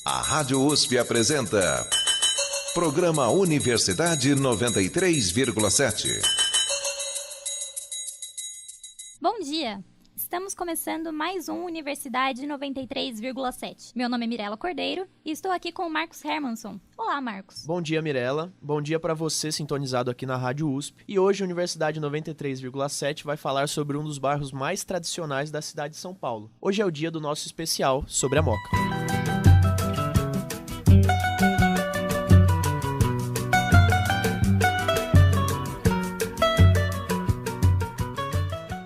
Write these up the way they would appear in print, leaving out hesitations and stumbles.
A Rádio USP apresenta Programa Universidade 93,7. Bom dia! Estamos começando mais um Universidade 93,7. Meu nome é Mirela Cordeiro e estou aqui com o Marcos Hermanson. Olá, Marcos. Bom dia, Mirela. Bom dia para você sintonizado aqui na Rádio USP. E hoje a Universidade 93,7 vai falar sobre um dos bairros mais tradicionais da cidade de São Paulo. Hoje é o dia do nosso especial sobre a Moca.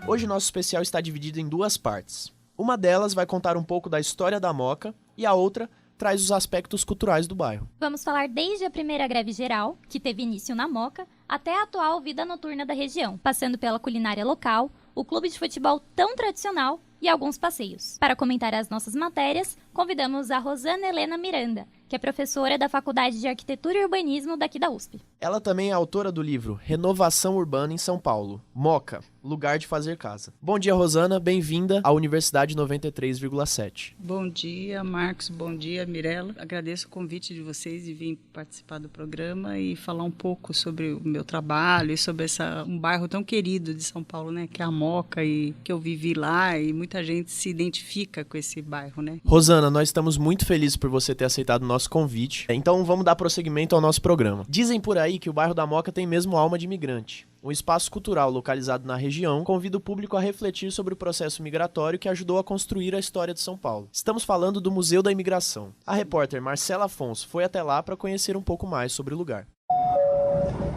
Hoje nosso especial está dividido em duas partes. Uma delas vai contar um pouco da história da Moca e a outra traz os aspectos culturais do bairro. Vamos falar desde a primeira greve geral, que teve início na Moca, até a atual vida noturna da região, passando pela culinária local, o clube de futebol tão tradicional e alguns passeios. Para comentar as nossas matérias, convidamos a Rosana Helena Miranda, que é professora da Faculdade de Arquitetura e Urbanismo daqui da USP. Ela também é autora do livro Renovação Urbana em São Paulo, Moca, Lugar de Fazer Casa. Bom dia, Rosana, bem-vinda à Universidade 93,7. Bom dia, Marcos, bom dia, Mirela. Agradeço o convite de vocês de vir participar do programa e falar um pouco sobre o meu trabalho e sobre um bairro tão querido de São Paulo, né, que é a Moca, e que eu vivi lá e muita gente se identifica com esse bairro, né? Rosana, nós estamos muito felizes por você ter aceitado o nosso convite. Então vamos dar prosseguimento ao nosso programa. Dizem por aí que o bairro da Moca tem mesmo alma de imigrante. Um espaço cultural localizado na região convida o público a refletir sobre o processo migratório que ajudou a construir a história de São Paulo. Estamos falando do Museu da Imigração. A repórter Marcela Afonso foi até lá para conhecer um pouco mais sobre o lugar.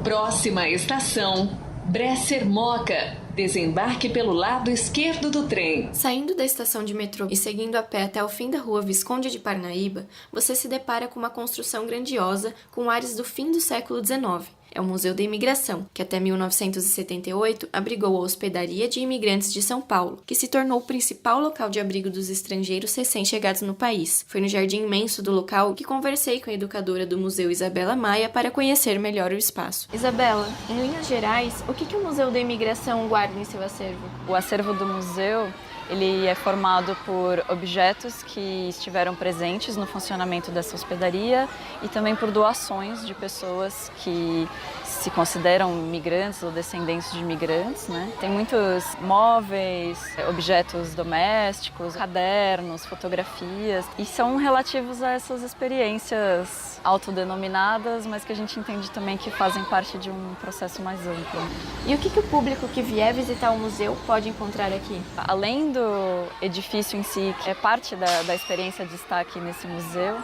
Próxima estação, Bresser Moca. Desembarque pelo lado esquerdo do trem. Saindo da estação de metrô e seguindo a pé até o fim da rua Visconde de Parnaíba, você se depara com uma construção grandiosa com ares do fim do século XIX. É o Museu da Imigração, que até 1978 abrigou a hospedaria de imigrantes de São Paulo, que se tornou o principal local de abrigo dos estrangeiros recém-chegados no país. Foi no jardim imenso do local que conversei com a educadora do museu, Isabela Maia, para conhecer melhor o espaço. Isabela, em linhas gerais, o que o Museu da Imigração guarda em seu acervo? O acervo do museu, ele é formado por objetos que estiveram presentes no funcionamento dessa hospedaria e também por doações de pessoas que se consideram migrantes ou descendentes de imigrantes, né? Tem muitos móveis, objetos domésticos, cadernos, fotografias, e são relativos a essas experiências autodenominadas, mas que a gente entende também que fazem parte de um processo mais amplo. E o que o público que vier visitar o museu pode encontrar aqui? Além do edifício em si, que é parte da experiência de estar aqui nesse museu,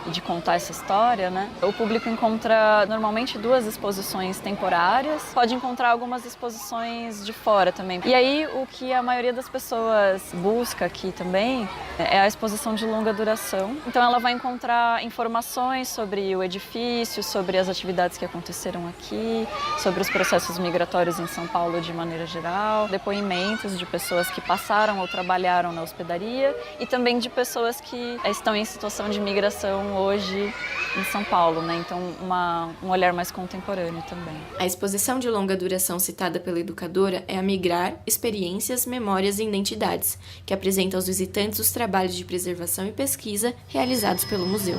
de contar essa história, né? O público encontra normalmente duas exposições temporárias, pode encontrar algumas exposições de fora também. E aí o que a maioria das pessoas busca aqui também é a exposição de longa duração. Então ela vai encontrar informações sobre o edifício, sobre as atividades que aconteceram aqui, sobre os processos migratórios em São Paulo de maneira geral, depoimentos de pessoas que passaram ou trabalharam na hospedaria e também de pessoas que estão em situação de migração hoje em São Paulo, né? Então um olhar mais contemporâneo também. A exposição de longa duração citada pela educadora é a Migrar, Experiências, Memórias e Identidades, que apresenta aos visitantes os trabalhos de preservação e pesquisa realizados pelo museu.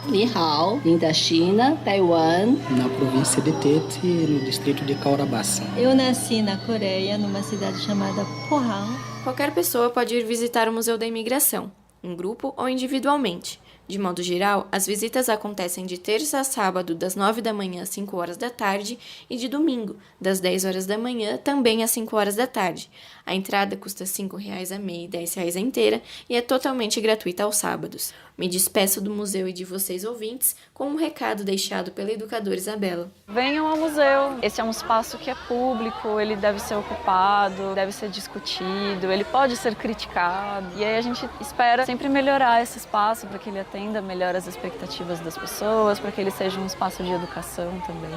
Ni hao, vim da China, Taiwan. Na província de Tete, no distrito de Caurabassa. Eu nasci na Coreia, numa cidade chamada Pohang. Qualquer pessoa pode ir visitar o Museu da Imigração, em grupo ou individualmente. De modo geral, as visitas acontecem de terça a sábado, das 9 da manhã às 5 horas da tarde, e de domingo, das 10 horas da manhã, também às 5 horas da tarde. A entrada custa R$ 5,00 a meia e R$ 10,00 a inteira e é totalmente gratuita aos sábados. Me despeço do museu e de vocês ouvintes com um recado deixado pela educadora Isabela. Venham ao museu. Esse é um espaço que é público, ele deve ser ocupado, deve ser discutido, ele pode ser criticado. E aí a gente espera sempre melhorar esse espaço para que ele atenda melhor as expectativas das pessoas, para que ele seja um espaço de educação também.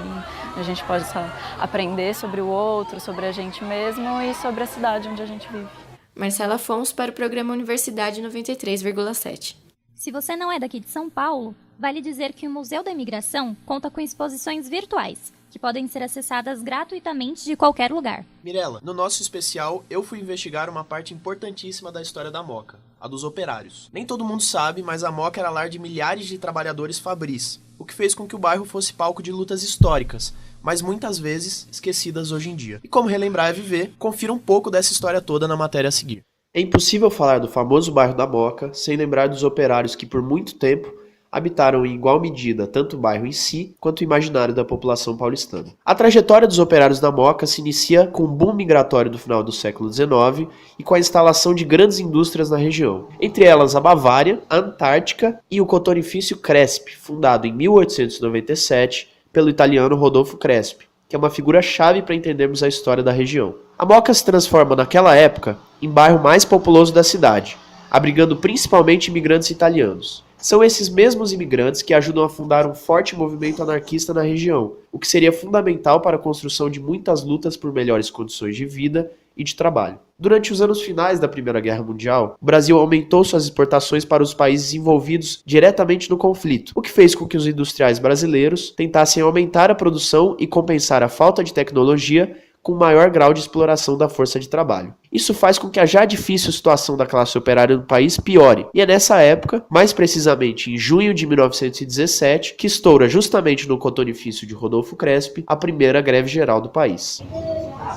A gente possa aprender sobre o outro, sobre a gente mesmo e sobre a cidade onde a gente vive. Marcela Afonso para o programa Universidade 93,7. Se você não é daqui de São Paulo, vale dizer que o Museu da Imigração conta com exposições virtuais, que podem ser acessadas gratuitamente de qualquer lugar. Mirela, no nosso especial, eu fui investigar uma parte importantíssima da história da Moca, a dos operários. Nem todo mundo sabe, mas a Moca era lar de milhares de trabalhadores fabris, o que fez com que o bairro fosse palco de lutas históricas, mas muitas vezes esquecidas hoje em dia. E como relembrar é viver, confira um pouco dessa história toda na matéria a seguir. É impossível falar do famoso bairro da Moca sem lembrar dos operários que por muito tempo habitaram em igual medida tanto o bairro em si quanto o imaginário da população paulistana. A trajetória dos operários da Moca se inicia com o boom migratório do final do século XIX e com a instalação de grandes indústrias na região, entre elas a Bavária, a Antártica e o cotonifício Crespi, fundado em 1897 pelo italiano Rodolfo Crespi, que é uma figura-chave para entendermos a história da região. A Moca se transforma naquela época em bairro mais populoso da cidade, abrigando principalmente imigrantes italianos. São esses mesmos imigrantes que ajudam a fundar um forte movimento anarquista na região, o que seria fundamental para a construção de muitas lutas por melhores condições de vida e de trabalho. Durante os anos finais da Primeira Guerra Mundial, o Brasil aumentou suas exportações para os países envolvidos diretamente no conflito, o que fez com que os industriais brasileiros tentassem aumentar a produção e compensar a falta de tecnologia com maior grau de exploração da força de trabalho. Isso faz com que a já difícil situação da classe operária no país piore, e é nessa época, mais precisamente em junho de 1917, que estoura justamente no cotonifício de Rodolfo Crespi a primeira greve geral do país.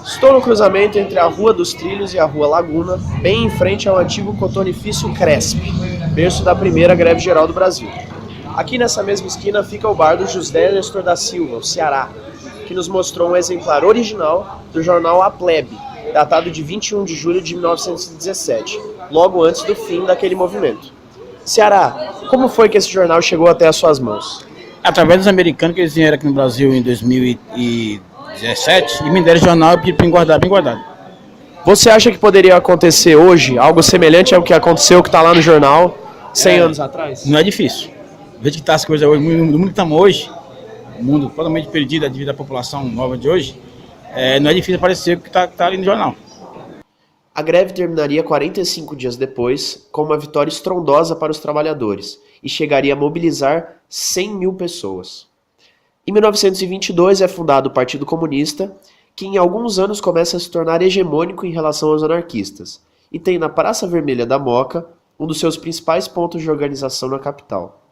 Estou no cruzamento entre a Rua dos Trilhos e a Rua Laguna, bem em frente ao antigo cotonifício Crespi, berço da primeira greve geral do Brasil. Aqui nessa mesma esquina fica o bar do José Nestor da Silva, o Ceará, que nos mostrou um exemplar original do jornal A Plebe, datado de 21 de julho de 1917, logo antes do fim daquele movimento. Ceará, como foi que esse jornal chegou até as suas mãos? Através dos americanos que eles vieram aqui no Brasil em 2017 e me deram o jornal e pediram para bem guardado. Você acha que poderia acontecer hoje algo semelhante ao que aconteceu que está lá no jornal 100 anos atrás? Não é difícil. Veja que está as coisas hoje, no mundo que estamos hoje, o mundo totalmente perdido devido à população nova de hoje, não é difícil aparecer o que está ali no jornal. A greve terminaria 45 dias depois, com uma vitória estrondosa para os trabalhadores, e chegaria a mobilizar 100 mil pessoas. Em 1922 é fundado o Partido Comunista, que em alguns anos começa a se tornar hegemônico em relação aos anarquistas, e tem na Praça Vermelha da Moca um dos seus principais pontos de organização na capital.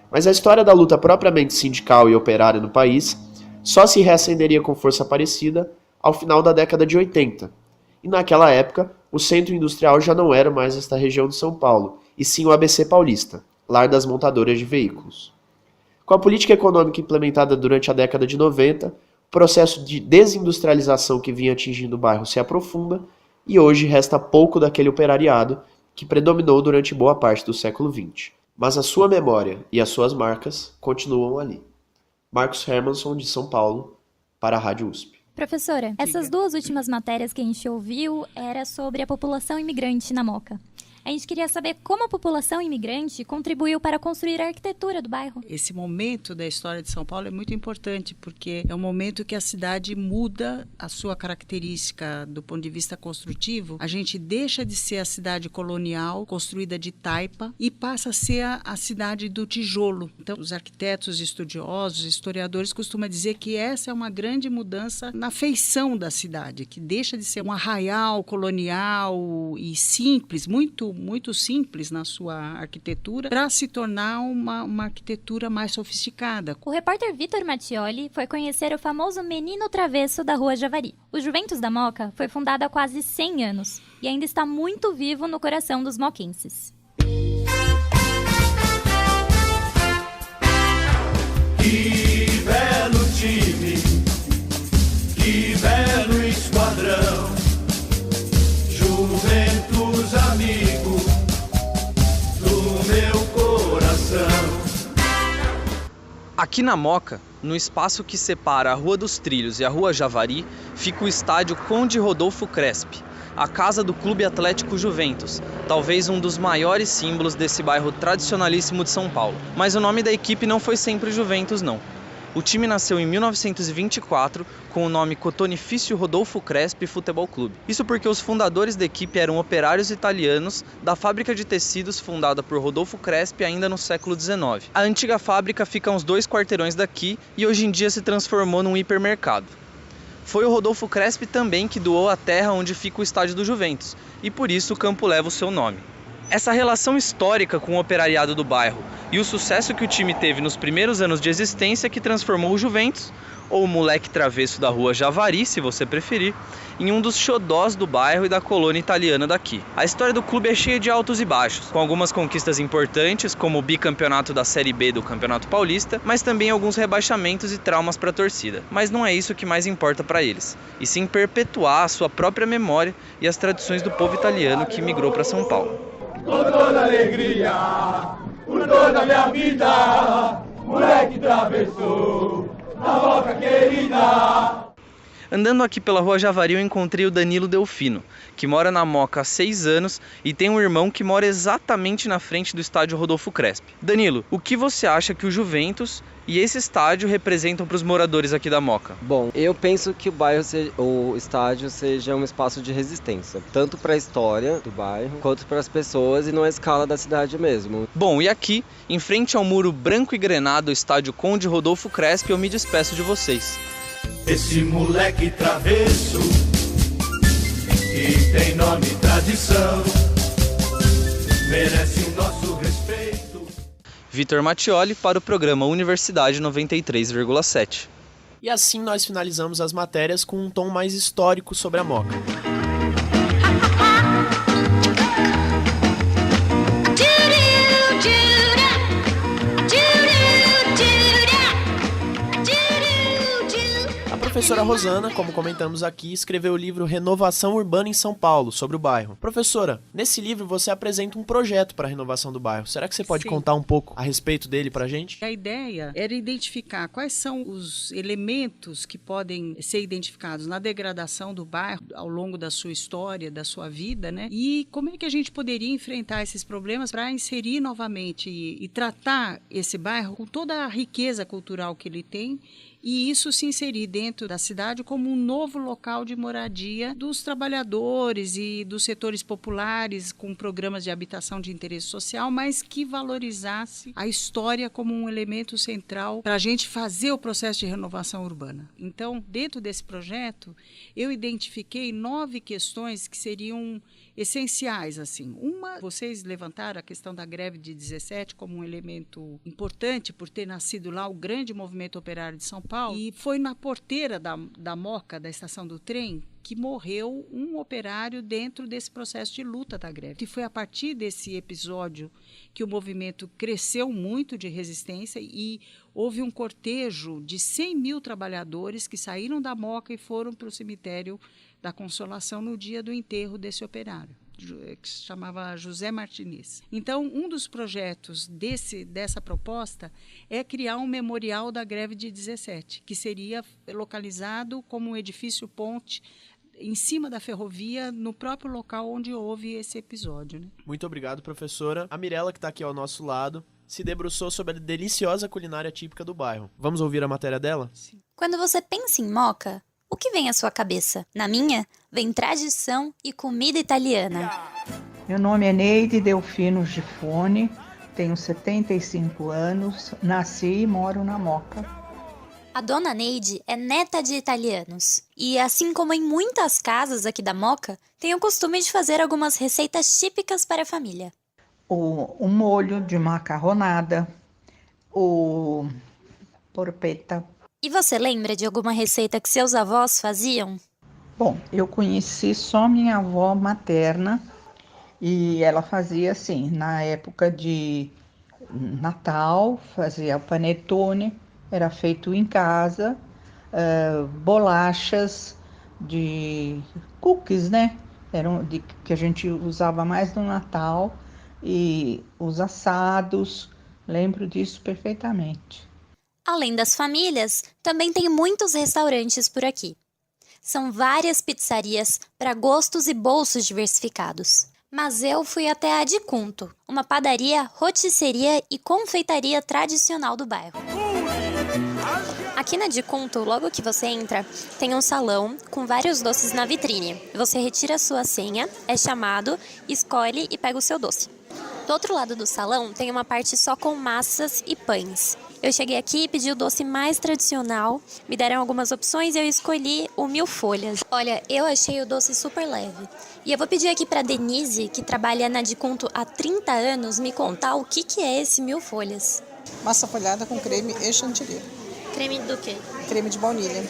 Mas a história da luta propriamente sindical e operária no país só se reacenderia com força parecida ao final da década de 80. E naquela época, o centro industrial já não era mais esta região de São Paulo, e sim o ABC Paulista, lar das montadoras de veículos. Com a política econômica implementada durante a década de 90, o processo de desindustrialização que vinha atingindo o bairro se aprofunda, e hoje resta pouco daquele operariado que predominou durante boa parte do século XX. Mas a sua memória e as suas marcas continuam ali. Marcos Hermanson, de São Paulo, para a Rádio USP. Professora, essas duas últimas matérias que a gente ouviu era sobre a população imigrante na Moca. A gente queria saber como a população imigrante contribuiu para construir a arquitetura do bairro. Esse momento da história de São Paulo é muito importante, porque é um momento que a cidade muda a sua característica do ponto de vista construtivo. A gente deixa de ser a cidade colonial, construída de taipa, e passa a ser a cidade do tijolo. Então, os arquitetos, estudiosos, historiadores costumam dizer que essa é uma grande mudança na feição da cidade, que deixa de ser um arraial colonial e simples, muito simples na sua arquitetura, para se tornar uma arquitetura mais sofisticada. O repórter Vitor Mattioli foi conhecer o famoso Menino Travesso da Rua Javari. O Juventus da Moca foi fundado há quase 100 anos e ainda está muito vivo no coração dos moquenses. Que belo time, que belo esquadrão, Juventus amigo do meu coração. Aqui na Moca, no espaço que separa a Rua dos Trilhos e a Rua Javari, fica o estádio Conde Rodolfo Crespi, a casa do Clube Atlético Juventus, talvez um dos maiores símbolos desse bairro tradicionalíssimo de São Paulo. Mas o nome da equipe não foi sempre Juventus, não. O time nasceu em 1924 com o nome Cotonifício Rodolfo Crespi Futebol Clube. Isso porque os fundadores da equipe eram operários italianos da fábrica de tecidos fundada por Rodolfo Crespi ainda no século XIX. A antiga fábrica fica a uns 2 quarteirões daqui e hoje em dia se transformou num hipermercado. Foi o Rodolfo Crespi também que doou a terra onde fica o estádio do Juventus, e por isso o campo leva o seu nome. Essa relação histórica com o operariado do bairro e o sucesso que o time teve nos primeiros anos de existência que transformou o Juventus, ou o moleque travesso da rua Javari, se você preferir, em um dos xodós do bairro e da colônia italiana daqui. A história do clube é cheia de altos e baixos, com algumas conquistas importantes, como o bicampeonato da Série B do Campeonato Paulista, mas também alguns rebaixamentos e traumas para a torcida. Mas não é isso que mais importa para eles, e sim perpetuar a sua própria memória e as tradições do povo italiano que migrou para São Paulo. Com toda alegria, por toda a minha vida, moleque travessou na Moca querida. Andando aqui pela rua Javari, eu encontrei o Danilo Delfino, que mora na Moca há 6 anos e tem um irmão que mora exatamente na frente do estádio Rodolfo Crespi. Danilo, o que você acha que o Juventus e esse estádio representam para os moradores aqui da Moca? Bom, eu penso que o estádio seja um espaço de resistência, tanto para a história do bairro, quanto para as pessoas e numa escala da cidade mesmo. Bom, e aqui, em frente ao muro branco e grenado do estádio Conde Rodolfo Crespi, eu me despeço de vocês. Esse moleque travesso, que tem nome e tradição, merece o nosso respeito. Vitor Mattioli para o programa Universidade 93,7. E assim nós finalizamos as matérias com um tom mais histórico sobre a Moca. A professora Rosana, como comentamos aqui, escreveu o livro Renovação Urbana em São Paulo, sobre o bairro. Professora, nesse livro você apresenta um projeto para a renovação do bairro. Será que você pode contar um pouco a respeito dele para a gente? A ideia era identificar quais são os elementos que podem ser identificados na degradação do bairro ao longo da sua história, da sua vida, né? E como é que a gente poderia enfrentar esses problemas para inserir novamente e tratar esse bairro com toda a riqueza cultural que ele tem, e isso se inserir dentro da cidade como um novo local de moradia dos trabalhadores e dos setores populares, com programas de habitação de interesse social, mas que valorizasse a história como um elemento central para a gente fazer o processo de renovação urbana. Então, dentro desse projeto, eu identifiquei 9 questões que seriam essenciais, assim. Uma, vocês levantaram a questão da greve de 17 como um elemento importante por ter nascido lá o grande movimento operário de São Paulo, e foi na porteira da Moca, da estação do trem, que morreu um operário dentro desse processo de luta da greve. E foi a partir desse episódio que o movimento cresceu muito de resistência e houve um cortejo de 100 mil trabalhadores que saíram da Moca e foram para o cemitério da Consolação no dia do enterro desse operário, que se chamava José Martinez. Então, um dos projetos dessa proposta é criar um memorial da greve de 17, que seria localizado como um edifício ponte em cima da ferrovia, no próprio local onde houve esse episódio, né? Muito obrigado, professora. A Mirella, que está aqui ao nosso lado, se debruçou sobre a deliciosa culinária típica do bairro. Vamos ouvir a matéria dela? Sim. Quando você pensa em Moca, o que vem à sua cabeça? Na minha, vem tradição e comida italiana. Meu nome é Neide Delfino Gifone, tenho 75 anos, nasci e moro na Moca. A dona Neide é neta de italianos e, assim como em muitas casas aqui da Moca, tem o costume de fazer algumas receitas típicas para a família. O molho de macarronada, o porpetta. E você lembra de alguma receita que seus avós faziam? Bom, eu conheci só minha avó materna e ela fazia assim, na época de Natal, fazia o panetone, era feito em casa, bolachas de cookies, né? Que a gente usava mais no Natal, e os assados, lembro disso perfeitamente. Além das famílias, também tem muitos restaurantes por aqui. São várias pizzarias para gostos e bolsos diversificados. Mas eu fui até a Adicunto, uma padaria, rotisseria e confeitaria tradicional do bairro. Aqui na Adicunto, logo que você entra, tem um salão com vários doces na vitrine. Você retira a sua senha, é chamado, escolhe e pega o seu doce. Do outro lado do salão tem uma parte só com massas e pães. Eu cheguei aqui e pedi o doce mais tradicional, me deram algumas opções e eu escolhi o 1000 folhas. Olha, eu achei o doce super leve. E eu vou pedir aqui para Denise, que trabalha na Deconto há 30 anos, me contar o que é esse 1000 folhas. Massa folhada com creme e chantilly. Creme do quê? Creme de baunilha.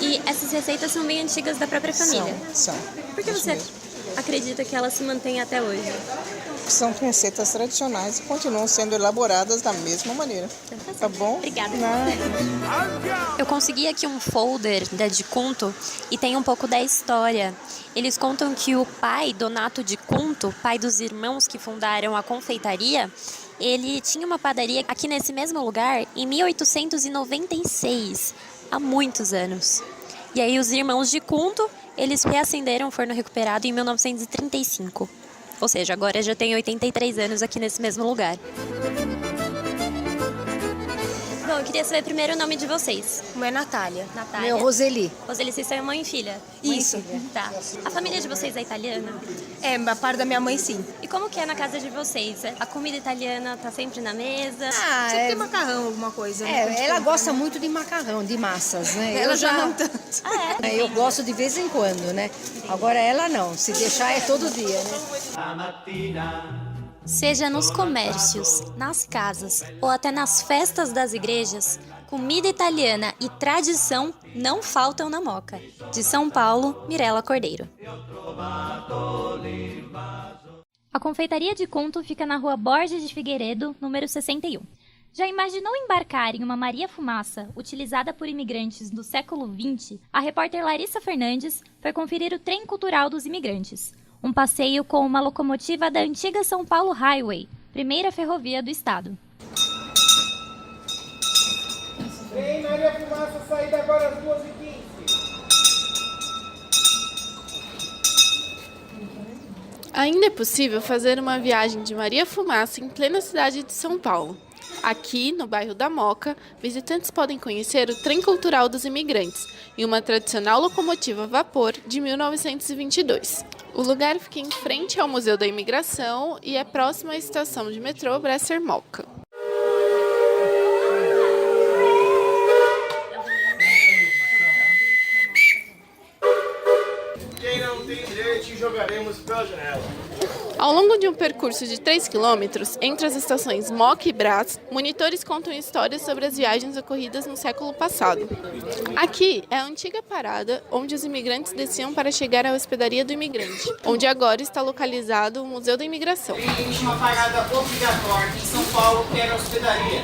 E essas receitas são bem antigas da própria família? São. Por que você acredita que elas se mantêm até hoje? São receitas tradicionais e continuam sendo elaboradas da mesma maneira. Tá bom? Obrigada. Eu consegui aqui um folder da Deconto e tem um pouco da história. Eles contam que o pai, Donato Deconto, pai dos irmãos que fundaram a confeitaria, ele tinha uma padaria aqui nesse mesmo lugar em 1896, há muitos anos. E aí os irmãos Deconto, eles reacenderam o forno recuperado em 1935. Ou seja, agora já tem 83 anos aqui nesse mesmo lugar. Bom, eu queria saber primeiro o nome de vocês. O meu é Natália. Natália. Meu Roseli. Roseli, vocês são mãe e filha? Isso. Mãe e filha. Tá. A família de vocês é italiana? É, a parte da minha mãe, sim. E como que é na casa de vocês? A comida italiana tá sempre na mesa? Ah, sempre tem macarrão, alguma coisa. Né? Ela gosta muito de macarrão, de massas, né? Ela eu já não tanto. Eu gosto de vez em quando, né? Agora ela não. Se deixar é todo dia, né? Seja nos comércios, nas casas ou até nas festas das igrejas, comida italiana e tradição não faltam na Moca. De São Paulo, Mirela Cordeiro. A confeitaria Deconto fica na rua Borges de Figueiredo, número 61. Já imaginou embarcar em uma Maria Fumaça utilizada por imigrantes do século XX? A repórter Larissa Fernandes foi conferir o trem cultural dos imigrantes. Um passeio com uma locomotiva da antiga São Paulo Highway, primeira ferrovia do estado. Trem Maria Fumaça, saída agora às 2h15. Ainda é possível fazer uma viagem de Maria Fumaça em plena cidade de São Paulo. Aqui, no bairro da Moca, visitantes podem conhecer o Trem Cultural dos Imigrantes e uma tradicional locomotiva a vapor de 1922. O lugar fica em frente ao Museu da Imigração e é próximo à estação de metrô Bresser Moca. Quem não tem direito, jogaremos pela janela. Ao longo de um percurso de 3 quilômetros, entre as estações Moca e Brás, monitores contam histórias sobre as viagens ocorridas no século passado. Aqui é a antiga parada onde os imigrantes desciam para chegar à hospedaria do imigrante, onde agora está localizado o Museu da Imigração. Existe uma parada obrigatória em São Paulo, que era a hospedaria,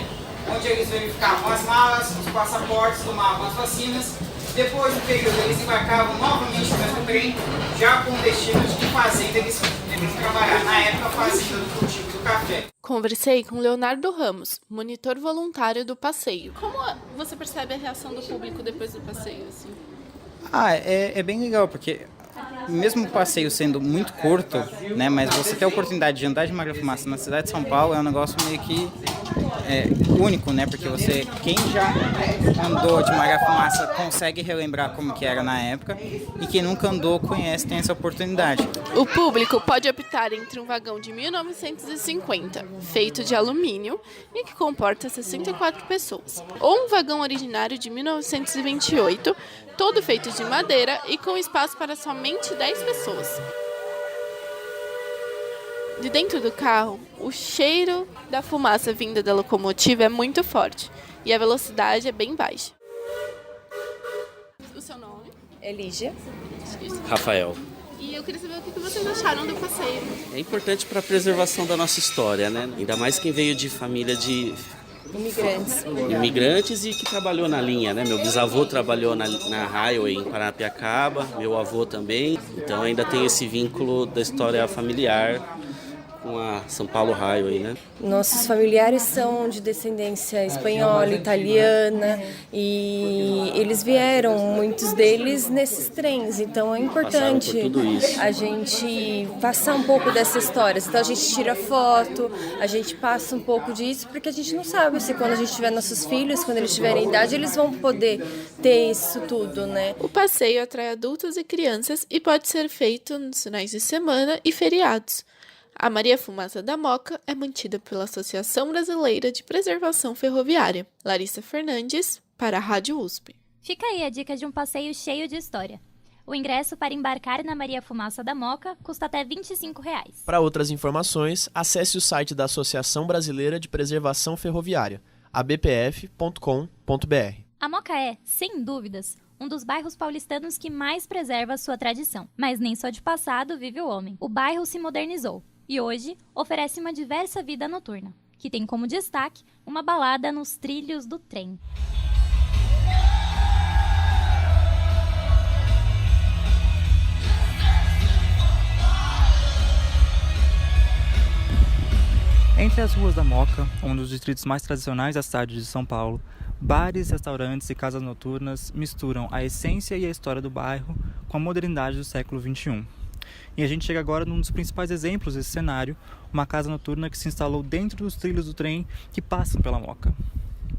onde eles verificavam as malas, os passaportes, tomavam as vacinas. Depois do período, eles embarcavam novamente no mesmo trem, já com o destino de que fazenda eles deveriam trabalhar. Na época, a fazenda do cultivo do café. Conversei com Leonardo Ramos, monitor voluntário do passeio. Como você percebe a reação do público depois do passeio? Assim? É bem legal, porque mesmo o passeio sendo muito curto, né, mas você ter a oportunidade de andar de Maria Fumaça na cidade de São Paulo é um negócio meio que único, né, porque quem já andou de Maria Fumaça consegue relembrar como que era na época e quem nunca andou conhece, tem essa oportunidade. O público pode optar entre um vagão de 1950, feito de alumínio e que comporta 64 pessoas, ou um vagão originário de 1928, todo feito de madeira e com espaço para somente 10 pessoas. De dentro do carro, o cheiro da fumaça vinda da locomotiva é muito forte e a velocidade é bem baixa. O seu nome? Lígia. Rafael. E eu queria saber o que vocês acharam do passeio. É importante para a preservação da nossa história, né? Ainda mais quem veio de família de imigrantes e que trabalhou na linha, né? Meu bisavô trabalhou na Highway em Paranapiacaba, meu avô também. Então ainda tem esse vínculo da história familiar com a São Paulo Highway, né? Nossos familiares são de descendência espanhola, italiana e eles vieram, muitos deles, nesses trens. Então é importante a gente passar um pouco dessa história. Então a gente tira foto, a gente passa um pouco disso, porque a gente não sabe se quando a gente tiver nossos filhos, quando eles tiverem idade, eles vão poder ter isso tudo, né? O passeio atrai adultos e crianças e pode ser feito nos finais de semana e feriados. A Maria Fumaça da Moca é mantida pela Associação Brasileira de Preservação Ferroviária. Larissa Fernandes, para a Rádio USP. Fica aí a dica de um passeio cheio de história. O ingresso para embarcar na Maria Fumaça da Moca custa até R$ 25. Para outras informações, acesse o site da Associação Brasileira de Preservação Ferroviária, abpf.com.br. A Moca é, sem dúvidas, um dos bairros paulistanos que mais preserva a sua tradição. Mas nem só de passado vive o homem. O bairro se modernizou e hoje oferece uma diversa vida noturna, que tem como destaque uma balada nos trilhos do trem. Entre as ruas da Moca, um dos distritos mais tradicionais da cidade de São Paulo, bares, restaurantes e casas noturnas misturam a essência e a história do bairro com a modernidade do século XXI. E a gente chega agora num dos principais exemplos desse cenário, uma casa noturna que se instalou dentro dos trilhos do trem que passam pela Moca.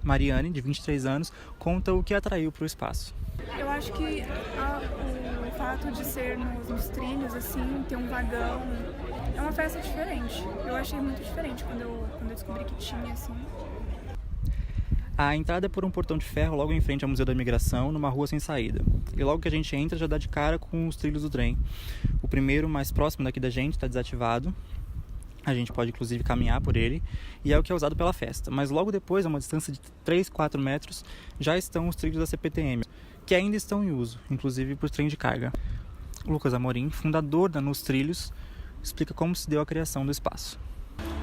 Mariane, de 23 anos, conta o que a atraiu para o espaço. Eu acho que o fato de ser nos trilhos, assim, ter um vagão, é uma festa diferente. Eu achei muito diferente quando eu descobri que tinha, assim. A entrada é por um portão de ferro logo em frente ao Museu da Imigração, numa rua sem saída. E logo que a gente entra, já dá de cara com os trilhos do trem. O primeiro, mais próximo daqui da gente, está desativado. A gente pode, inclusive, caminhar por ele. E é o que é usado pela festa. Mas logo depois, a uma distância de 3, 4 metros, já estão os trilhos da CPTM, que ainda estão em uso, inclusive por trem de carga. Lucas Amorim, fundador da Nos Trilhos, explica como se deu a criação do espaço.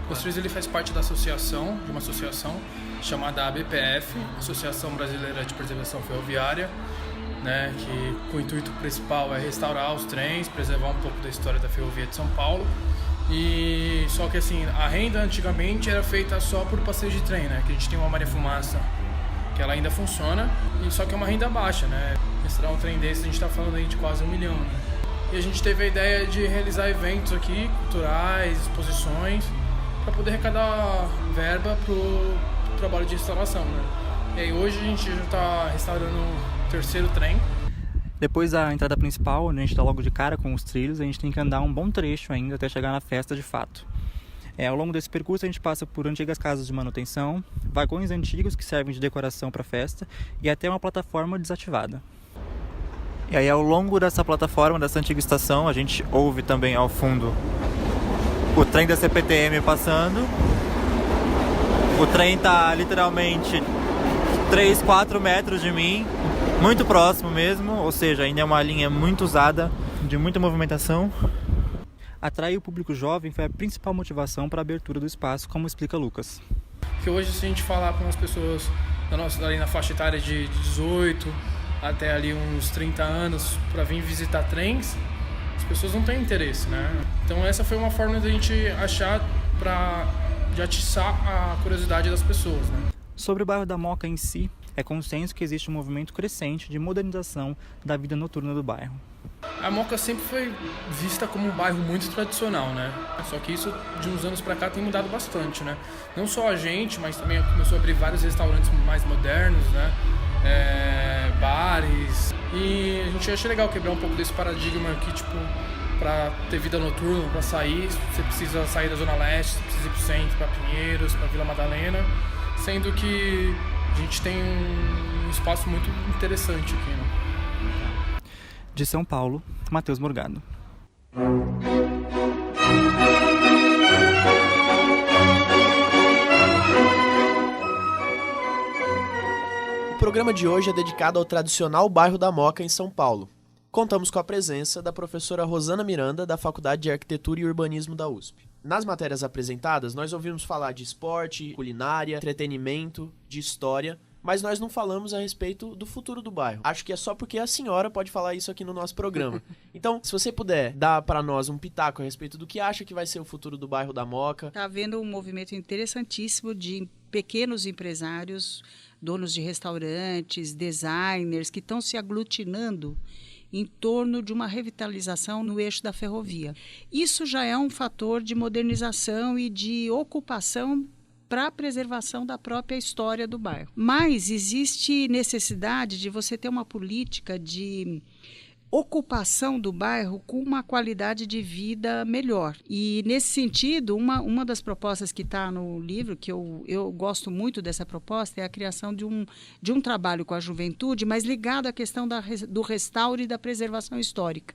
Os Trilhos ele faz parte da associação, de uma associação chamada ABPF, Associação Brasileira de Preservação Ferroviária, né, que o intuito principal é restaurar os trens, preservar um pouco da história da ferrovia de São Paulo. E só que assim, a renda antigamente era feita só por passeio de trem, né, que a gente tem uma Maria Fumaça que ela ainda funciona, e só que é uma renda baixa, né? Restaurar um trem desse a gente está falando aí de quase 1 milhão, né? E a gente teve a ideia de realizar eventos aqui, culturais, exposições, para poder arrecadar verba para o trabalho de restauração, né? E aí hoje a gente já está restaurando o 3º trem. Depois da entrada principal, onde a gente está logo de cara com os trilhos, a gente tem que andar um bom trecho ainda até chegar na festa de fato. Ao longo desse percurso a gente passa por antigas casas de manutenção, vagões antigos que servem de decoração para a festa e até uma plataforma desativada. E aí ao longo dessa plataforma, dessa antiga estação, a gente ouve também ao fundo o trem da CPTM passando. O trem está literalmente 3, 4 metros de mim, muito próximo mesmo, ou seja, ainda é uma linha muito usada, de muita movimentação. Atrair o público jovem foi a principal motivação para a abertura do espaço, como explica Lucas. Que hoje, se a gente falar com as pessoas ali na faixa etária de 18 até ali uns 30 anos para vir visitar trens, as pessoas não têm interesse, né? Então essa foi uma forma de a gente achar de atiçar a curiosidade das pessoas, né? Sobre o bairro da Moca em si, é consenso que existe um movimento crescente de modernização da vida noturna do bairro. A Moca sempre foi vista como um bairro muito tradicional, né? Só que isso, de uns anos pra cá, tem mudado bastante, né? Não só a gente, mas também começou a abrir vários restaurantes mais modernos, né? Bares. E a gente acha legal quebrar um pouco desse paradigma aqui, tipo, pra ter vida noturna, pra sair, você precisa sair da Zona Leste, você precisa ir pro centro, pra Pinheiros, pra Vila Madalena, sendo que a gente tem um espaço muito interessante aqui, né? De São Paulo, Matheus Morgado. O programa de hoje é dedicado ao tradicional bairro da Moca, em São Paulo. Contamos com a presença da professora Rosana Miranda, da Faculdade de Arquitetura e Urbanismo da USP. Nas matérias apresentadas, nós ouvimos falar de esporte, culinária, entretenimento, de história, mas nós não falamos a respeito do futuro do bairro. Acho que é só porque a senhora pode falar isso aqui no nosso programa. Então, se você puder dar para nós um pitaco a respeito do que acha que vai ser o futuro do bairro da Moca. Está havendo um movimento interessantíssimo de pequenos empresários, donos de restaurantes, designers, que estão se aglutinando em torno de uma revitalização no eixo da ferrovia. Isso já é um fator de modernização e de ocupação para a preservação da própria história do bairro. Mas existe necessidade de você ter uma política de ocupação do bairro com uma qualidade de vida melhor. E, nesse sentido, uma das propostas que está no livro, que eu gosto muito dessa proposta, é a criação de um trabalho com a juventude, mas ligado à questão do restauro e da preservação histórica.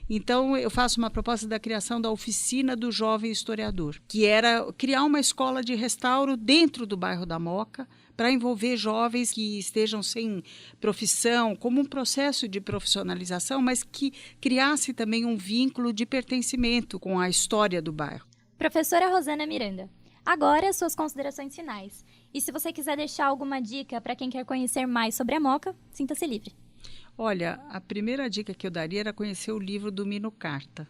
Então, eu faço uma proposta da criação da oficina do jovem historiador, que era criar uma escola de restauro dentro do bairro da Moca, para envolver jovens que estejam sem profissão, como um processo de profissionalização, mas que criasse também um vínculo de pertencimento com a história do bairro. Professora Rosana Miranda, agora suas considerações finais. E se você quiser deixar alguma dica para quem quer conhecer mais sobre a Moca, sinta-se livre. Olha, a primeira dica que eu daria era conhecer o livro do Mino Carta,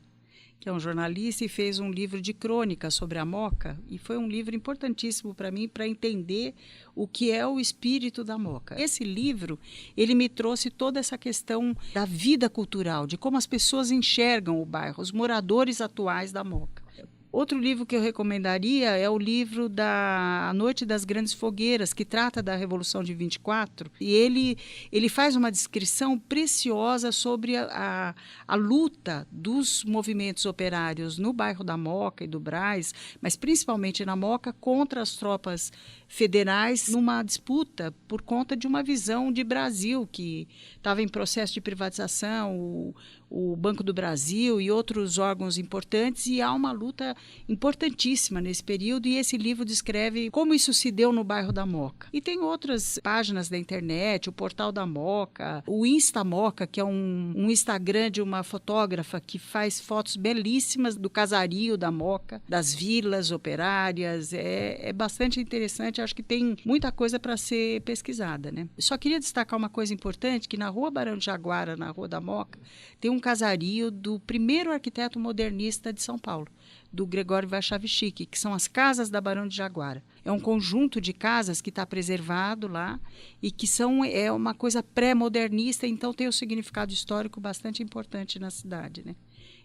que é um jornalista e fez um livro de crônica sobre a Moca, e foi um livro importantíssimo para mim para entender o que é o espírito da Moca. Esse livro, ele me trouxe toda essa questão da vida cultural, de como as pessoas enxergam o bairro, os moradores atuais da Moca. Outro livro que eu recomendaria é o livro da A Noite das Grandes Fogueiras, que trata da Revolução de 24. E ele faz uma descrição preciosa sobre a luta dos movimentos operários no bairro da Moca e do Brás, mas principalmente na Moca, contra as tropas federais numa disputa por conta de uma visão de Brasil que estava em processo de privatização, o Banco do Brasil e outros órgãos importantes, e há uma luta importantíssima nesse período, e esse livro descreve como isso se deu no bairro da Moca. E tem outras páginas da internet, o Portal da Moca, o Insta Moca, que é um Instagram de uma fotógrafa que faz fotos belíssimas do casario da Moca, das vilas operárias. É bastante interessante, acho que tem muita coisa para ser pesquisada, né? Eu só queria destacar uma coisa importante, que na Rua Barão de Jaguara, na Rua da Moca, tem um casario do primeiro arquiteto modernista de São Paulo, do Gregório Warchavchik, que são as casas da Barão de Jaguara. É um conjunto de casas que está preservado lá e que é uma coisa pré-modernista, então tem um significado histórico bastante importante na cidade, né?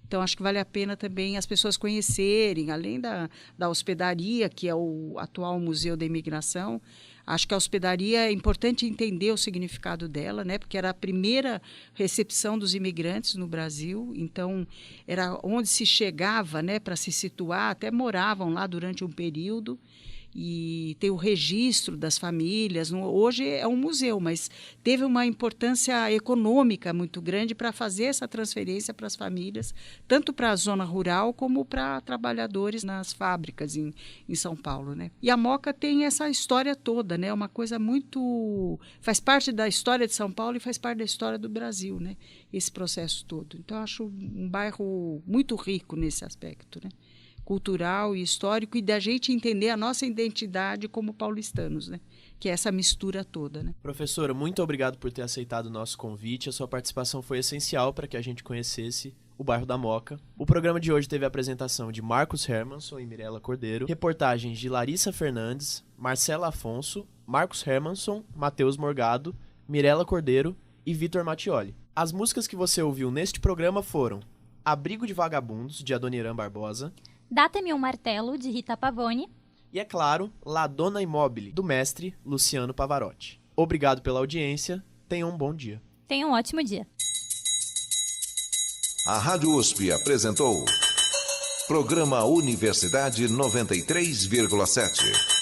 Então, acho que vale a pena também as pessoas conhecerem, além da hospedaria, que é o atual Museu da Imigração. Acho que a hospedaria é importante entender o significado dela, né? Porque era a primeira recepção dos imigrantes no Brasil, então era onde se chegava, né, para se situar, até moravam lá durante um período. E tem o registro das famílias. Hoje é um museu, mas teve uma importância econômica muito grande para fazer essa transferência para as famílias, tanto para a zona rural como para trabalhadores nas fábricas em São Paulo, né? E a Moca tem essa história toda, né? Uma coisa muito... faz parte da história de São Paulo e faz parte da história do Brasil, né? Esse processo todo. Então, eu acho um bairro muito rico nesse aspecto, né? Cultural e histórico, e da gente entender a nossa identidade como paulistanos, né? Que é essa mistura toda, né? Professora, muito obrigado por ter aceitado o nosso convite. A sua participação foi essencial para que a gente conhecesse o bairro da Moca. O programa de hoje teve a apresentação de Marcos Hermanson e Mirela Cordeiro, reportagens de Larissa Fernandes, Marcela Afonso, Marcos Hermanson, Matheus Morgado, Mirela Cordeiro e Vitor Mattioli. As músicas que você ouviu neste programa foram Abrigo de Vagabundos, de Adoniran Barbosa, Dá-me um Martelo, de Rita Pavone. E, é claro, La Donna Immobile, do mestre Luciano Pavarotti. Obrigado pela audiência. Tenham um bom dia. Tenham um ótimo dia. A Rádio USP apresentou Programa Universidade 93,7.